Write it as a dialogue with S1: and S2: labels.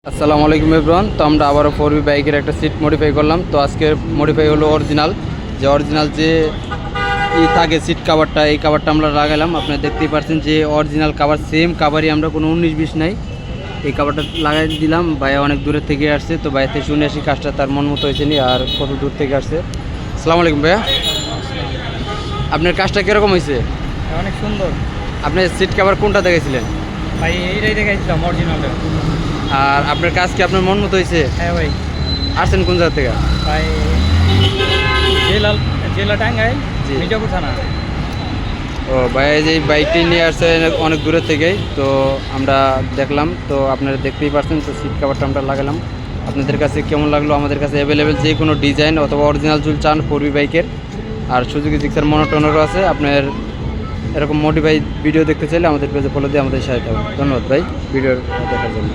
S1: আসসালামু আলাইকুম এভরিওয়ান। তো আমরা আবারও 4V বাইকের একটা সিট মডিফাই করলাম। তো আজকে মডিফাই হলো অরিজিনাল যে থাকে সিট কাভারটা, এই কাভারটা আমরা লাগালাম। আপনারা দেখতেই পাচ্ছেন যে অরিজিনাল কাভার, সেম কাভারই, আমরা কোনো 19-20 নাই, এই কাভারটা লাগাই দিলাম। ভাইয়া অনেক দূরের থেকে আসছে, তো ভাইয়া থেকে শুনে আসি কাজটা তার মন মতো হয়েছে নি আর কত দূর থেকে আসছে। আসসালামু আলাইকুম ভাইয়া, আপনার কাজটা কীরকম হয়েছে?
S2: অনেক সুন্দর
S1: আপনি সিট কাভার কোনটা দেখেছিলেন?
S2: ভাই, এইটাই দেখাইছিলাম অরিজিনালটা।
S1: আর আপনার কাজ কি আপনার মন মতো হয়েছে?
S2: হ্যাঁ ভাই।
S1: আসছেন কোন জায়গা থেকে?
S2: ভাই জেলা টাঙ্গাইল,
S1: জি।
S2: মির্জাপুর থানা।
S1: ও ভাই, এই যে বাইকটি নিয়ে আসছে অনেক দূরের থেকেই, তো আমরা দেখলাম। তো আপনারা দেখতেই পাচ্ছেন, তো সিট কাভারটা আমরা লাগালাম। আপনাদের কাছে কেমন লাগলো? আমাদের কাছে অ্যাভেলেবেল যে কোনো ডিজাইন অথবা অরিজিনাল জুল চান 4V বাইকের, আর সুজুকি জিক্সার মনোটনেরও আছে। আপনার এরকম মডিফাই ভিডিও দেখতে চাইলে আমাদের পেজে ফলো দিয়ে আমাদের সাথে থাকুন। ধন্যবাদ ভাই ভিডিও দেখার জন্য।